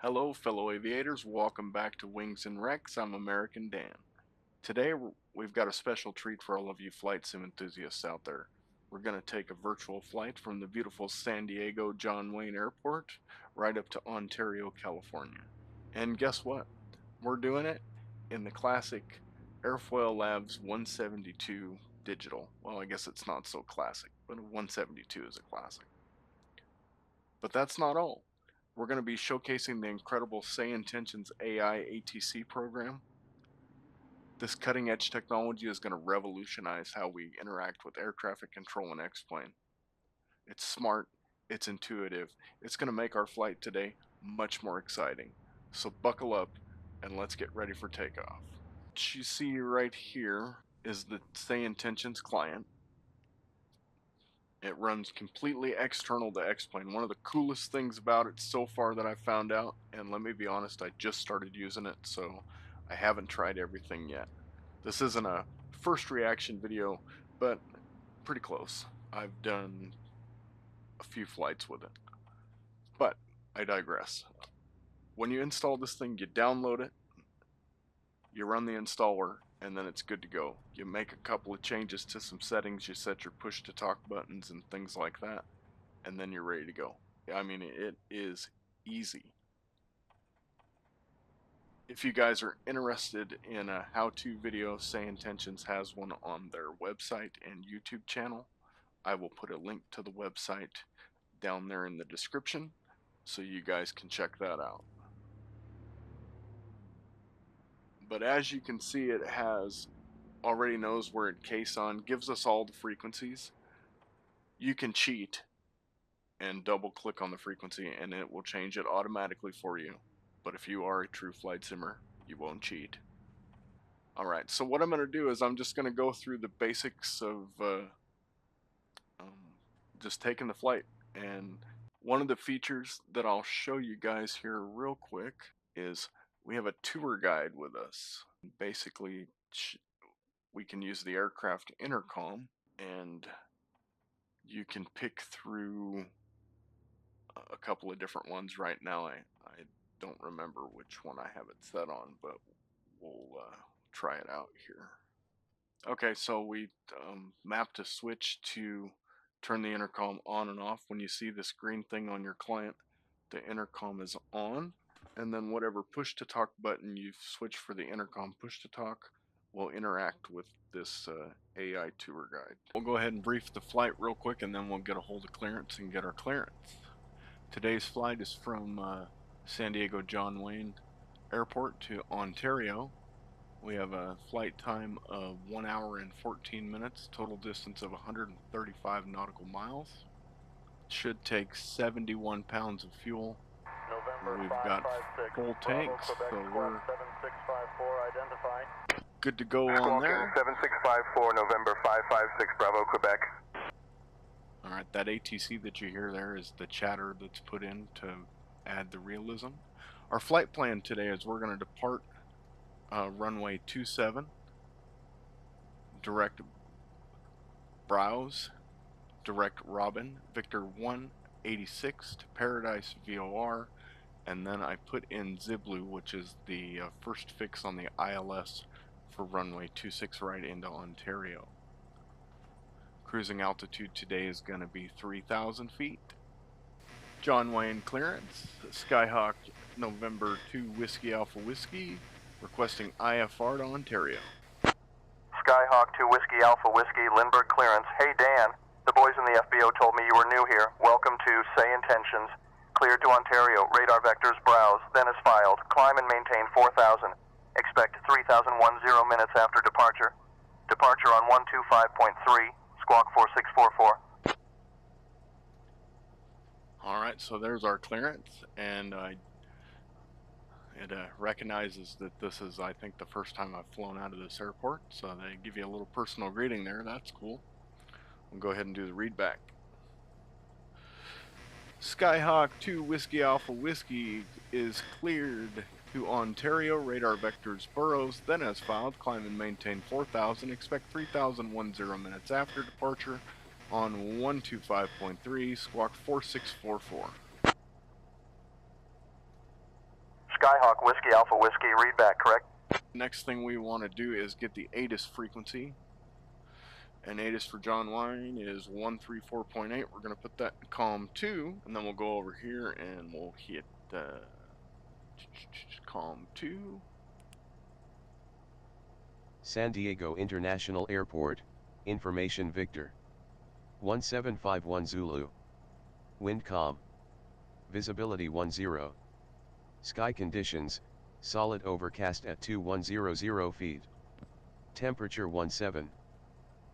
Hello fellow aviators, welcome back to Wings and Wrecks. I'm American Dan. Today we've got a special treat for all of you flight sim enthusiasts out there. We're going to take a virtual flight from the beautiful San Diego John Wayne Airport right up to Ontario, California. And guess what? We're doing it in the classic AirfoilLabs 172 digital. Well, I guess it's not so classic, but a 172 is a classic. But that's not all. We're going to be showcasing the incredible SayIntentions AI ATC program. This cutting edge technology is going to revolutionize how we interact with air traffic control and Xplane. It's smart, it's intuitive, it's going to make our flight today much more exciting. So buckle up and let's get ready for takeoff. What you see right here is the SayIntentions client. It runs completely external to Xplane. One of the coolest things about it so far that I've found out, and let me be honest, I just started using it, so I haven't tried everything yet. This isn't a first reaction video, but pretty close. I've done a few flights with it. But I digress. When you install this thing, you download it, you run the installer, and then it's good to go. You make a couple of changes to some settings, you set your push to talk buttons and things like that, and then you're ready to go. I mean, it is easy. If you guys are interested in a how-to video, SayIntentions has one on their website and YouTube channel. I will put a link to the website down there in the description so you guys can check that out. But as you can see, it already knows where it KSAN, gives us all the frequencies. You can cheat and double click on the frequency and it will change it automatically for you. But if you are a true flight simmer, you won't cheat. Alright, so what I'm going to do is I'm just going to go through the basics of just taking the flight. And one of the features that I'll show you guys here real quick is we have a tour guide with us. Basically, we can use the aircraft intercom and you can pick through a couple of different ones. Right now I don't remember which one I have it set on, but we'll try it out here. Okay, so we mapped a switch to turn the intercom on and off. When you see this green thing on your client, the intercom is on, and then whatever push to talk button you've switched for the intercom push to talk will interact with this AI tour guide. We'll go ahead and brief the flight real quick and then we'll get a hold of clearance and get our clearance. Today's flight is from San Diego John Wayne Airport to Ontario. We have a flight time of 1 hour and 14 minutes, total distance of 135 nautical miles. Should take 71 pounds of fuel. We've got full tanks, so we're good to go on there. 7654 November 556 Bravo, Quebec. Alright, that ATC that you hear there is the chatter that's put in to add the realism. Our flight plan today is we're going to depart runway 27, direct Browse, direct Robin, Victor 186 to Paradise VOR, and then I put in Ziblu, which is the first fix on the ILS for runway 26 right into Ontario. Cruising altitude today is going to be 3,000 feet. John Wayne clearance, Skyhawk November 2 Whiskey Alpha Whiskey, requesting IFR to Ontario. Skyhawk 2 Whiskey Alpha Whiskey, Lindbergh clearance. Hey Dan, the boys in the FBO told me you were new here. Welcome to SayIntentions. Cleared to Ontario, radar vectors browse, then is filed. Climb and maintain 4,000. Expect 3,010 minutes after departure. Departure on 125.3, squawk 4644. Alright, so there's our clearance, and it recognizes that this is, I think, the first time I've flown out of this airport, so they give you a little personal greeting there. That's cool. We'll go ahead and do the readback. Skyhawk 2 Whiskey Alpha Whiskey is cleared to Ontario, radar vectors burrows, then as filed, climb and maintain 4,000, expect 3,010 minutes after departure on 125.3, squawk 4644. Whiskey Alpha Whiskey, read back, correct? Next thing we want to do is get the ATIS frequency. And ATIS for John Wayne is 134.8. We're going to put that in COM 2, and then we'll go over here and we'll hit COM 2. San Diego International Airport, Information Victor. 1751 Zulu. Wind calm. Visibility 10. Sky conditions, solid overcast at 2100 feet. Temperature 17.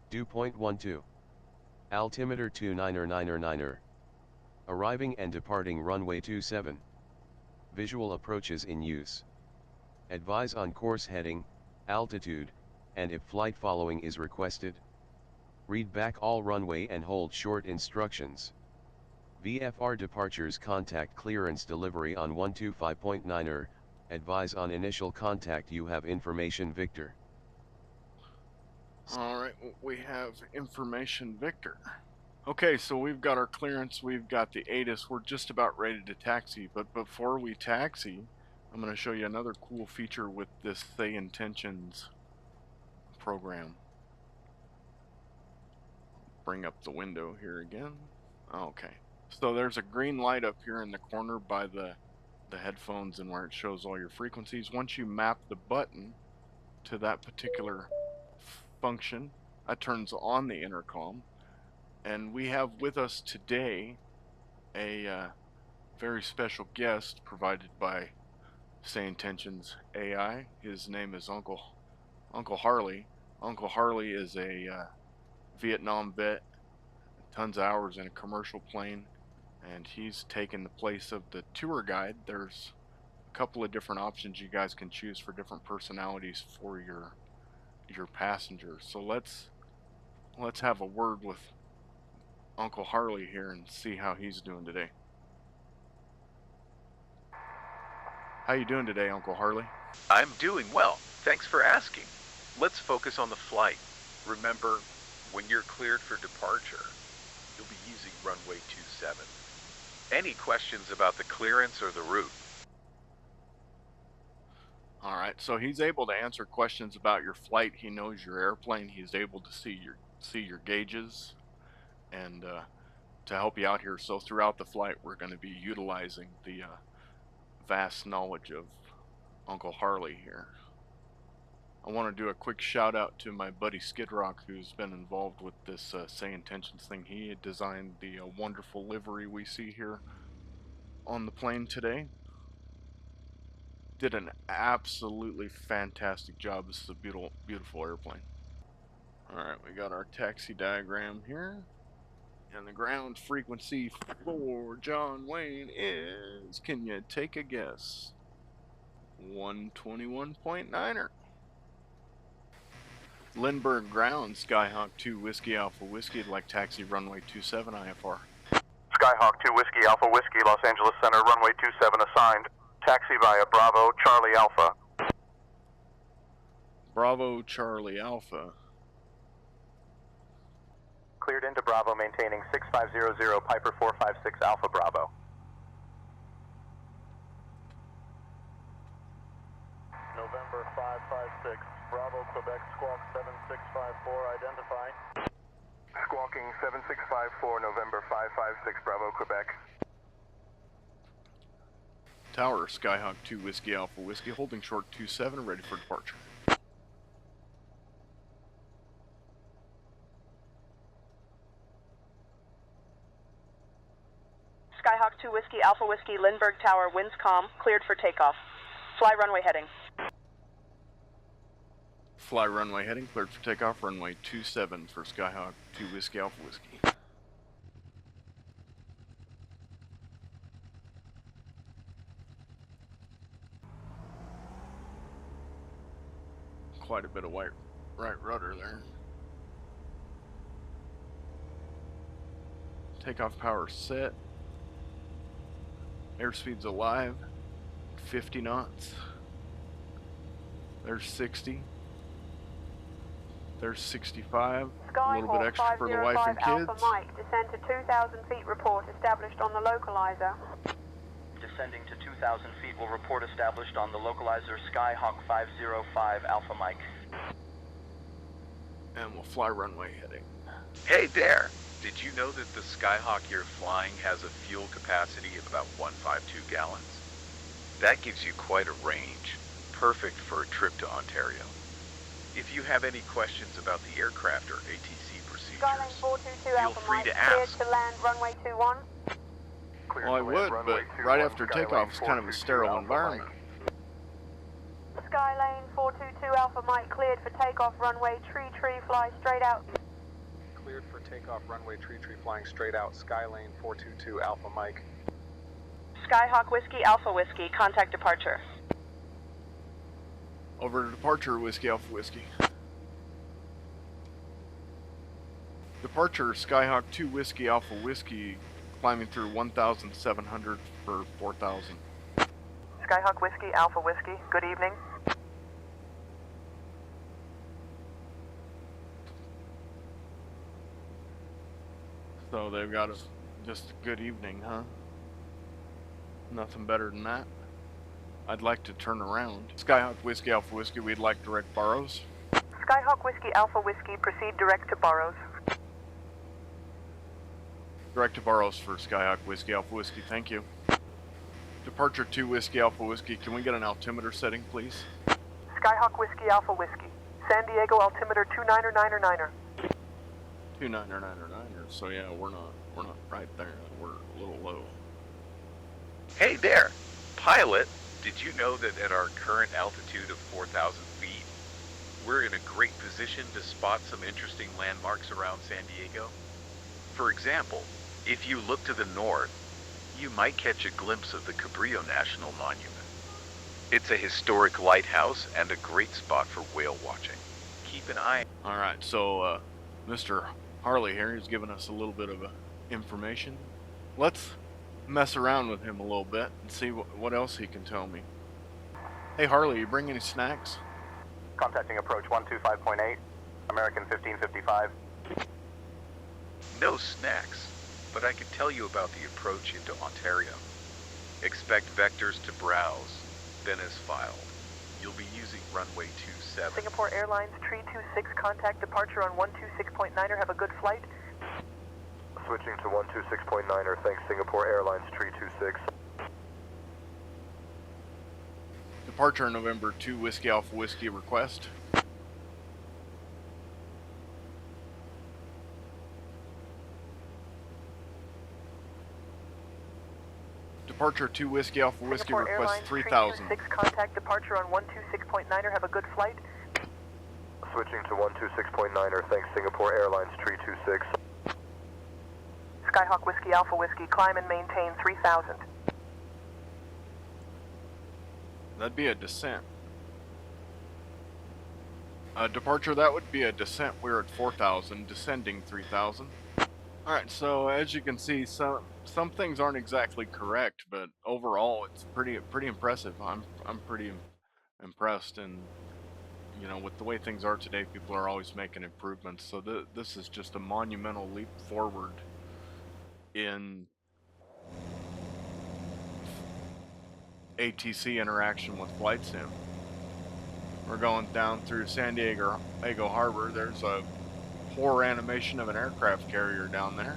Dew point 12. Altimeter 29er. Arriving and departing runway 27. Visual approaches in use. Advise on course heading, altitude, and if flight following is requested. Read back all runway and hold short instructions. VFR departures contact clearance delivery on 125.9er, advise on initial contact you have information Victor. Alright, we have information Victor. Okay, so we've got our clearance, we've got the ATIS, we're just about ready to taxi, but before we taxi, I'm going to show you another cool feature with this SayIntentions program. Bring up the window here again. Okay, so there's a green light up here in the corner by the headphones and where it shows all your frequencies. Once you map the button to that particular function, that turns on the intercom. And we have with us today a very special guest provided by SayIntentions AI. His name is Uncle Harley. Uncle Harley is a Vietnam vet, tons of hours in a commercial plane, and he's taken the place of the tour guide. There's a couple of different options you guys can choose for different personalities for your passengers. So let's have a word with Uncle Harley here and see how he's doing today. How you doing today, Uncle Harley? I'm doing well. Thanks for asking. Let's focus on the flight. Remember, when you're cleared for departure, you'll be using runway 27. Any questions about the clearance or the route? All right, so he's able to answer questions about your flight. He knows your airplane. He's able to see your gauges and to help you out here. So throughout the flight, we're going to be utilizing the vast knowledge of Uncle Harley here. I want to do a quick shout out to my buddy Skid Rock, who's been involved with this SayIntentions thing. He had designed the wonderful livery we see here on the plane today. Did an absolutely fantastic job. This is a beautiful airplane. Alright, we got our taxi diagram here. And the ground frequency for John Wayne is, can you take a guess? 121.9er. Lindbergh ground, Skyhawk 2 Whiskey Alpha Whiskey, like taxi runway 27 IFR. Skyhawk 2 Whiskey Alpha Whiskey, Los Angeles Center, runway 27 assigned. Taxi via Bravo, Charlie Alpha. Bravo, Charlie Alpha. Cleared into Bravo, maintaining 6500, Piper 456 Alpha Bravo. November 556, Bravo, Quebec, squawk 7654, identify. Squawking 7654, November 556, Bravo, Quebec. Tower, Skyhawk 2 Whiskey Alpha Whiskey, holding short 27, ready for departure. Skyhawk 2 Whiskey Alpha Whiskey, Lindbergh Tower, winds calm, cleared for takeoff. Fly runway heading. Fly runway heading, cleared for takeoff, runway 27 for Skyhawk 2 Whiskey Alpha Whiskey. Quite a bit of right rudder there. Takeoff power set. Airspeed's alive. 50 knots. There's 60. There's 65. A little bit extra for the wife and kids. Alpha Mike, descend to 2,000 feet report established on the localizer. descending to 2,000 feet will report established on the localizer Skyhawk 505 Alpha Mike. And we'll fly runway heading. Hey there! Did you know that the Skyhawk you're flying has a fuel capacity of about 152 gallons? That gives you quite a range, perfect for a trip to Ontario. If you have any questions about the aircraft or ATC procedures, Skylane 422 feel Alpha free Mike, to cleared ask. to land runway 21. Cleared Well, I to land would, runway but 21, right after Skylane takeoff, it's kind of a 422 sterile Alpha environment. Mike. Skylane 422 Alpha Mike, cleared for takeoff runway tree fly straight out. Cleared for takeoff runway tree flying straight out. Skylane 422 Alpha Mike. Skyhawk Whiskey Alpha Whiskey, contact departure. Over to departure, Whiskey Alpha Whiskey. Departure, Skyhawk 2 Whiskey Alpha Whiskey, climbing through 1,700 for 4,000. Skyhawk Whiskey Alpha Whiskey, good evening. So they've got us just a good evening, huh? Nothing better than that. I'd like to turn around. Skyhawk Whiskey Alpha Whiskey, we'd like direct Burrows. Skyhawk Whiskey Alpha Whiskey, proceed direct to Burrows. Direct to Burrows for Skyhawk Whiskey Alpha Whiskey, thank you. Departure 2 Whiskey Alpha Whiskey, can we get an altimeter setting, please? Skyhawk Whiskey Alpha Whiskey, San Diego altimeter 299er. 299er, so yeah, we're not right there. We're a little low. Hey there! Pilot, did you know that at our current altitude of 4,000 feet, we're in a great position to spot some interesting landmarks around San Diego? For example, if you look to the north, you might catch a glimpse of the Cabrillo National Monument. It's a historic lighthouse and a great spot for whale watching. Keep an eye. Alright, so Mr. Harley here is giving us a little bit of information. Let's mess around with him a little bit and see what else he can tell me. Hey Harley, you bring any snacks? Contacting approach 125.8, American 1555. No snacks, but I can tell you about the approach into Ontario. Expect vectors to browse, then as filed. You'll be using runway 27. Singapore Airlines Tree 26, contact departure on 126.9er, have a good flight. Switching to 126.9er, thanks Singapore Airlines Tree 26. Departure November 2 Whiskey Alpha Whiskey request. Departure 2 Whiskey Alpha Whiskey Singapore request Airlines 3,000. 326, contact departure on 126.9er, have a good flight. Switching to 126.9er, thanks Singapore Airlines Tree 26. Skyhawk Whiskey Alpha Whiskey, climb and maintain 3,000. That'd be a descent. Departure, that would be a descent. We're at 4,000, descending 3,000. Alright, so as you can see, some things aren't exactly correct, but overall it's pretty impressive. I'm pretty impressed, and you know, with the way things are today, people are always making improvements. So this is just a monumental leap forward in ATC interaction with flight sim. We're going down through San Diego Harbor. There's a poor animation of an aircraft carrier down there.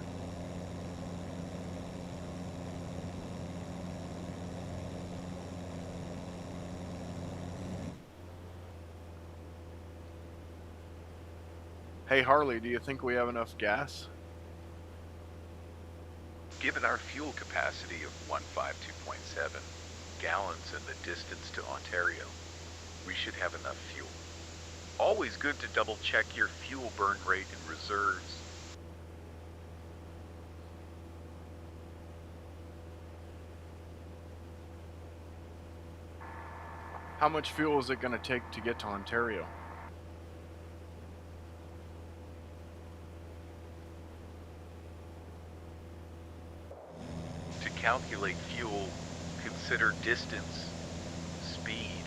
Hey Harley, do you think we have enough gas? Given our fuel capacity of 152.7 gallons and the distance to Ontario, we should have enough fuel. Always good to double check your fuel burn rate and reserves. How much fuel is it going to take to get to Ontario? To calculate fuel, consider distance, speed,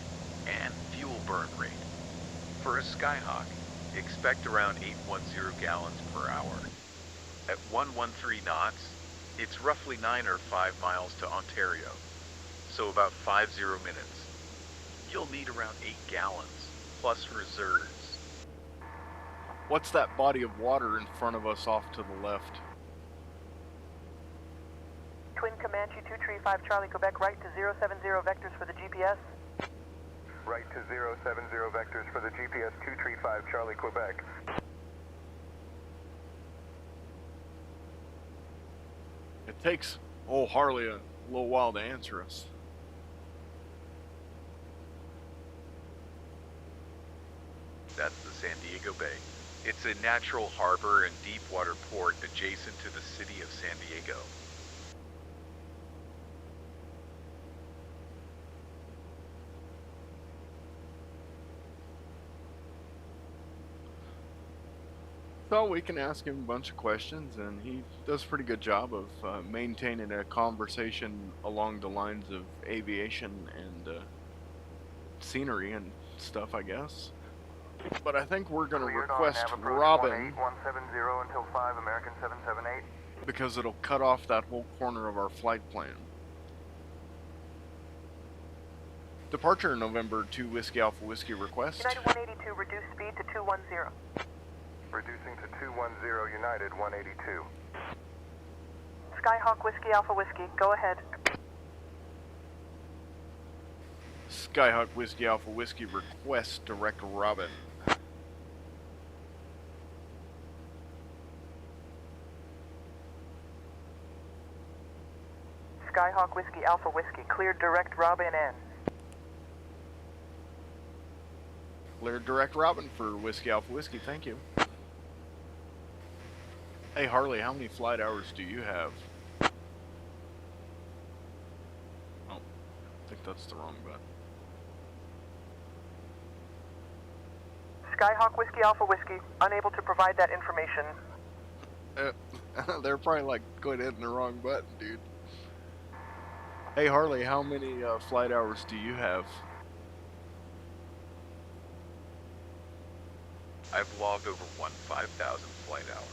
and fuel burn rate. For a Skyhawk, expect around 810 gallons per hour. At 113 knots, it's roughly 9 or 5 miles to Ontario. so about 50 minutes. You'll need around 8 gallons, plus reserves. What's that body of water in front of us off to the left? Twin Comanche 235 Charlie Quebec, right to 070 vectors for the GPS. Right to 070 vectors for the GPS 235 Charlie Quebec. It takes, Harley, a little while to answer us. That's the San Diego Bay. It's a natural harbor and deep water port adjacent to the city of San Diego. So we can ask him a bunch of questions, and he does a pretty good job of maintaining a conversation along the lines of aviation and scenery and stuff, I guess. But I think we're going to request Robin, 170 until 5 American 778. because it'll cut off that whole corner of our flight plan. Departure November 2 Whiskey Alpha Whiskey request. United 182, reduce speed to 210. Reducing to 210 United 182. Skyhawk Whiskey Alpha Whiskey, go ahead. Skyhawk Whiskey Alpha Whiskey request direct Robin. Skyhawk Whiskey Alpha Whiskey, cleared direct Robin N. Clear direct Robin for Whiskey Alpha Whiskey, thank you. Hey Harley, how many flight hours do you have? Oh, I think that's the wrong button. Skyhawk Whiskey Alpha Whiskey, unable to provide that information. They're probably like, going hitting the wrong button, dude. Hey Harley, how many flight hours do you have? I've logged over 5,000 flight hours.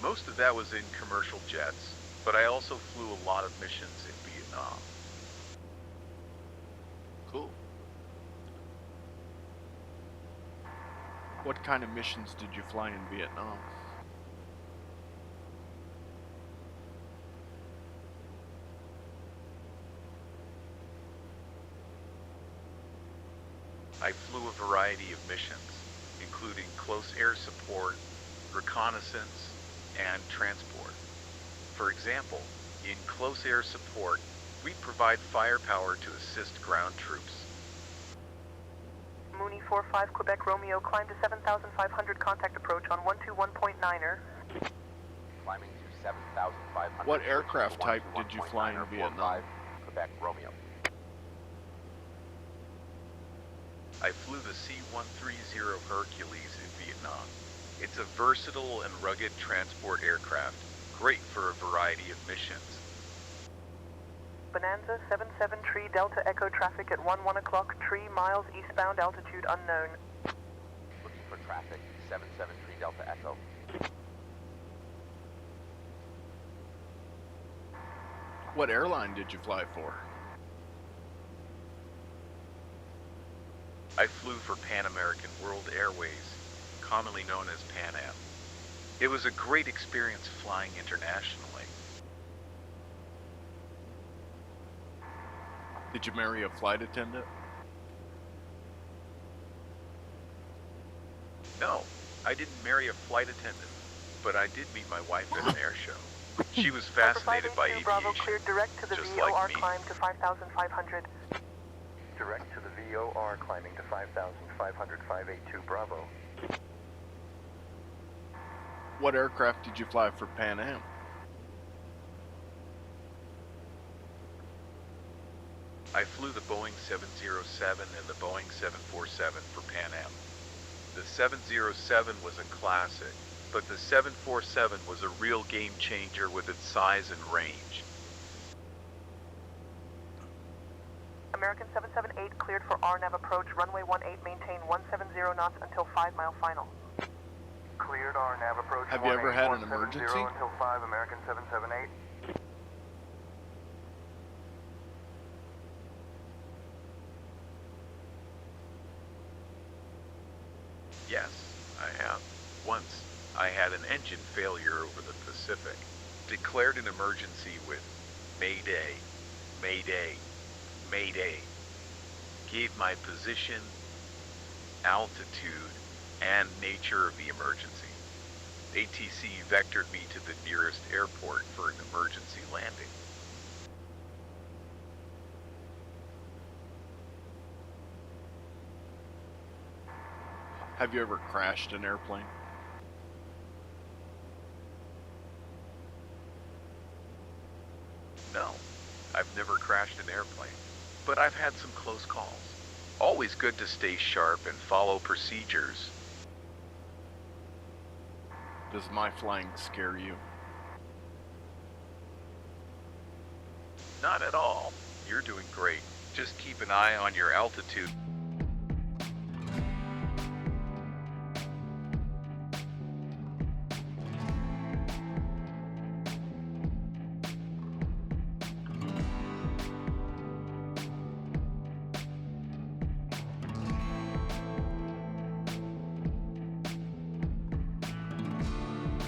Most of that was in commercial jets, but I also flew a lot of missions in Vietnam. Cool. What kind of missions did you fly in Vietnam? I flew a variety of missions, including close air support, reconnaissance, and transport. For example, in close air support, we provide firepower to assist ground troops. Mooney 45 Quebec Romeo, climb to 7,500, contact approach on 121.9er. Climbing to 7,500. What aircraft type did you fly in Vietnam? Quebec Romeo. I flew the C-130 Hercules in Vietnam. It's a versatile and rugged transport aircraft, great for a variety of missions. Bonanza 77 Tree Delta Echo, traffic at 1 o'clock, tree miles eastbound, altitude unknown. Looking for traffic, 77 Tree Delta Echo. What airline did you fly for? I flew for Pan American World Airways, commonly known as Pan Am. It was a great experience flying internationally. Did you marry a flight attendant? No, I didn't marry a flight attendant, but I did meet my wife at an air show. She was fascinated by aviation, Bravo, cleared direct to the just VOR, like me. climb to 5,500. Direct to the VOR, climbing to 5,500, 582 Bravo. What aircraft did you fly for Pan Am? I flew the Boeing 707 and the Boeing 747 for Pan Am. The 707 was a classic, but the 747 was a real game changer with its size and range. American 778 cleared for RNAV approach, runway 18, maintain 170 knots until 5 mile final. Cleared RNAV approach. Have you ever had an emergency? Until 5 American 778. engine failure over the Pacific. Declared an emergency with Mayday, Mayday, Mayday. Gave my position, altitude, and nature of the emergency. ATC vectored me to the nearest airport for an emergency landing. Have you ever crashed an airplane? No, I've never crashed an airplane, but I've had some close calls. Always good to stay sharp and follow procedures. Does my flying scare you? Not at all. You're doing great. Just keep an eye on your altitude.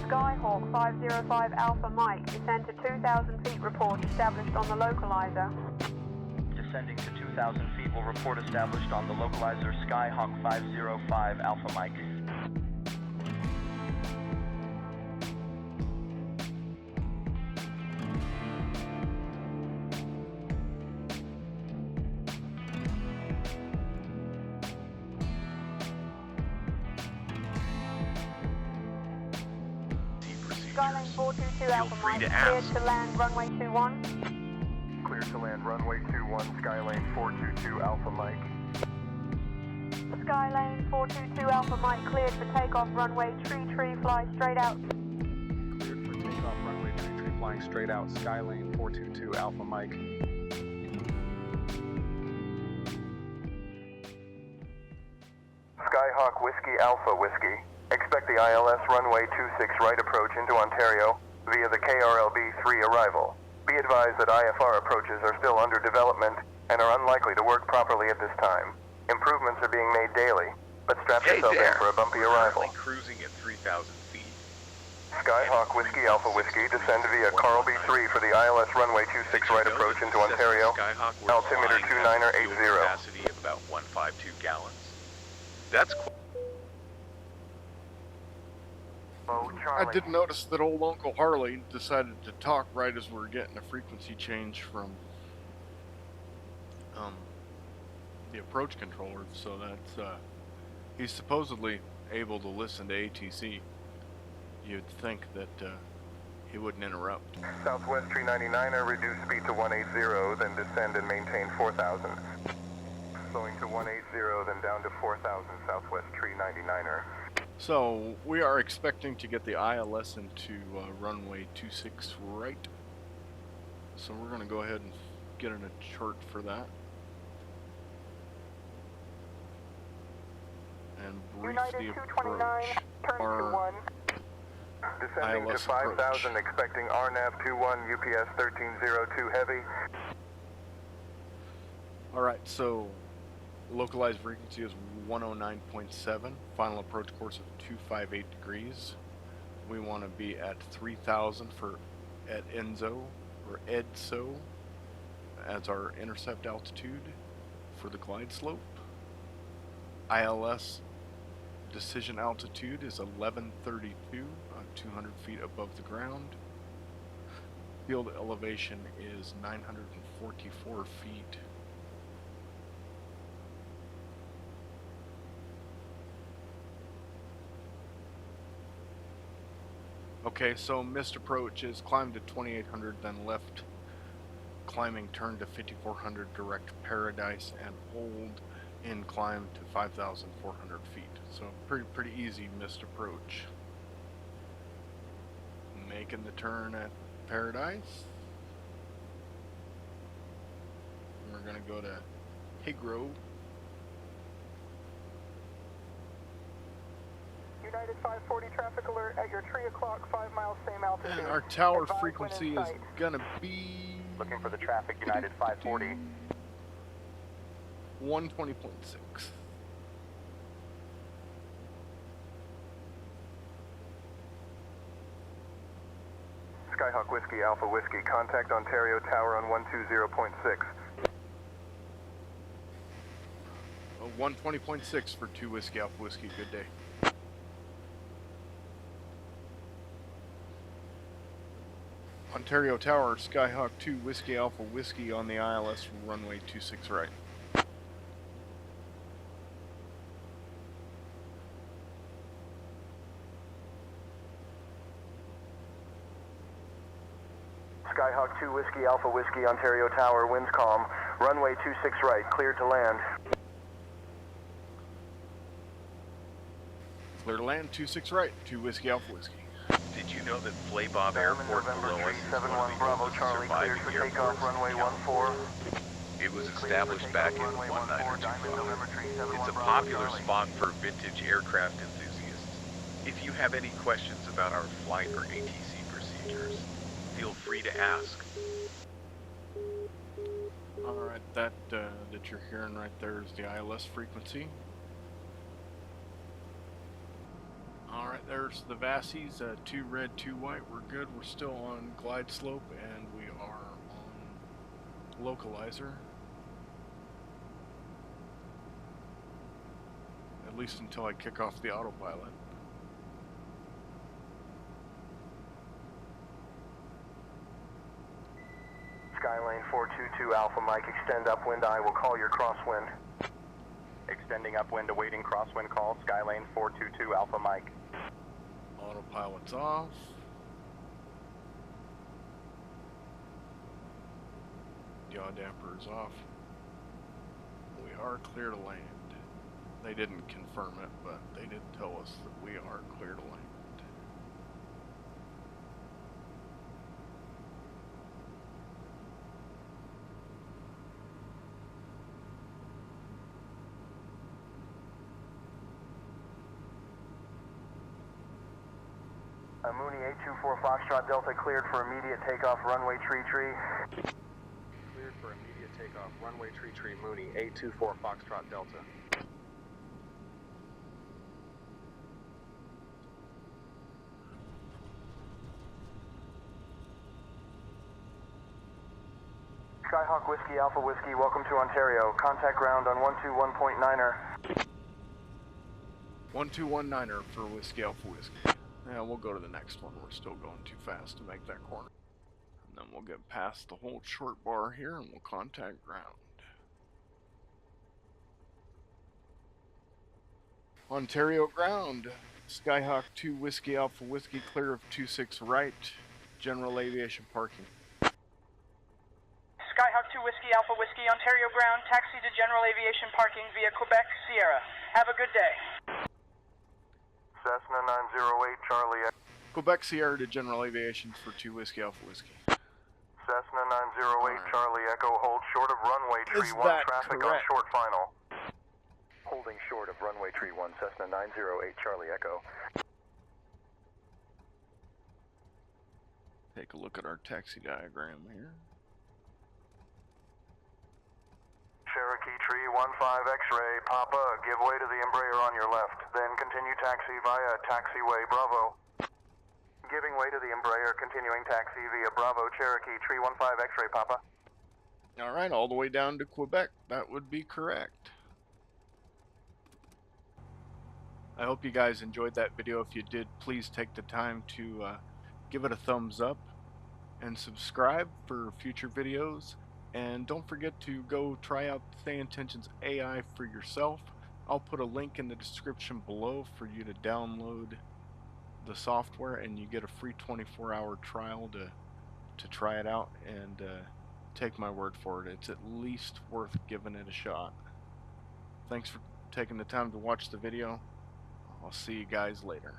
Skyhawk 505 Alpha Mike, descend to 2,000 feet, report established on the localizer. Descending to 2,000 feet will report established on the localizer Skyhawk 505 Alpha Mike. Skylane 422 Alpha free Mike, to cleared ask. to land runway 21. Clear to land runway 21, Skylane 422 Alpha Mike. Skylane 422 Alpha Mike, cleared for takeoff runway tree, fly straight out. Cleared for takeoff runway tree, flying straight out. Skylane 422 Alpha Mike. Skyhawk Whiskey Alpha Whiskey. Expect the ILS runway 26 right approach into Ontario via the KRLB-3 arrival. Be advised that IFR approaches are still under development and are unlikely to work properly at this time. Improvements are being made daily, but strap yourself in for a bumpy arrival. Currently cruising at 3,000 feet. Skyhawk Whiskey Alpha Whiskey, descend via Carl B3 for the ILS runway 26 right approach into Ontario. Altimeter 2980. Capacity of about 152 gallons. That's I did notice that old Uncle Harley decided to talk right as we were getting a frequency change from the approach controller, so that's he's supposedly able to listen to ATC. You'd think that he wouldn't interrupt. Southwest 399er, reduce speed to 180, then descend and maintain 4,000. Slowing to 180, then down to 4,000, Southwest 399er. So we are expecting to get the ILS into runway 26 right. So we're going to go ahead and get in a chart for that. And brief United the 229, approach. turn Our Descending to ILS 5,000, approach. expecting RNAV 21, UPS 1302 heavy. Alright, so localized frequency is 109.7, final approach course of 258 degrees. We want to be at 3,000 at ENSO or EDSO as our intercept altitude for the glide slope. ILS decision altitude is 1132, 200 feet above the ground. Field elevation is 944 feet. Okay, so missed approach is climb to 2800, then left climbing turn to 5400, direct Paradise, and hold in climb to 5,400 feet. So pretty easy missed approach. Making the turn at Paradise. We're gonna go to Higrove. United 540 traffic alert at your 3 o'clock, 5 miles, same altitude. And our tower Advise when frequency in is sight. gonna be Looking for the traffic, United 540. 120.6. Skyhawk Whiskey Alpha Whiskey, contact Ontario Tower on 120.6. 120.6 for 2 Whiskey Alpha Whiskey. Good day. Ontario Tower, Skyhawk 2 Whiskey Alpha Whiskey on the ILS runway 26 right. Skyhawk 2 Whiskey Alpha Whiskey, Ontario Tower, winds calm, runway 26 right, cleared to land. Clear to land, 26 right, 2 Whiskey Alpha Whiskey. Did you know that Flaybob Airport below us is one of the Bravo oldest Charlie, cleared surviving for takeoff, airports in runway California? 14. It was established back in 1925. It's a popular spot for vintage aircraft enthusiasts. If you have any questions about our flight or ATC procedures, feel free to ask. Alright, that you're hearing right there is the ILS frequency. Alright, there's the Vassies, 2 red, 2 white. We're good. We're still on glide slope and we are on localizer. At least until I kick off the autopilot. Skylane 422 Alpha Mike, extend upwind, I will call your crosswind. Extending upwind, awaiting crosswind call, Skylane 422 Alpha Mike. Autopilot's off. Yaw damper is off. We are clear to land. They didn't confirm it, but they did tell us that we are clear to land. Mooney 824 Foxtrot Delta, cleared for immediate takeoff, runway tree. Cleared for immediate takeoff, runway tree, Mooney 824 Foxtrot Delta. Skyhawk Whiskey Alpha Whiskey, welcome to Ontario. Contact ground on 121.9er. 1219er for Whiskey Alpha Whiskey. Yeah, we'll go to the next one. We're still going too fast to make that corner. And then we'll get past the whole short bar here and we'll contact ground. Ontario ground. Skyhawk 2 Whiskey Alpha Whiskey, clear of 26 right. General aviation parking. Skyhawk 2 Whiskey Alpha Whiskey, Ontario ground, taxi to general aviation parking via Quebec Sierra. Have a good day. Cessna 908 Charlie. Quebec Sierra to general aviation for 2 Whiskey Alpha Whiskey. Cessna 908 Right. Charlie Echo, hold short of runway tree 1, traffic correct? on short final. Holding short of runway tree 1, Cessna 908 Charlie Echo. Take a look at our taxi diagram here. Cherokee Tree 15 X-ray, Papa, give way to the Embraer on your left, then continue taxi via taxiway Bravo. Giving way to the Embraer, continuing taxi via Bravo, Cherokee Tree 15 X-ray, Papa. Alright, all the way down to Quebec. That would be correct. I hope you guys enjoyed that video. If you did, please take the time to give it a thumbs up and subscribe for future videos. And don't forget to go try out SayIntentions AI for yourself. I'll put a link in the description below for you to download the software, and you get a free 24-hour trial to try it out. And take my word for it, it's at least worth giving it a shot. Thanks for taking the time to watch the video. I'll see you guys later.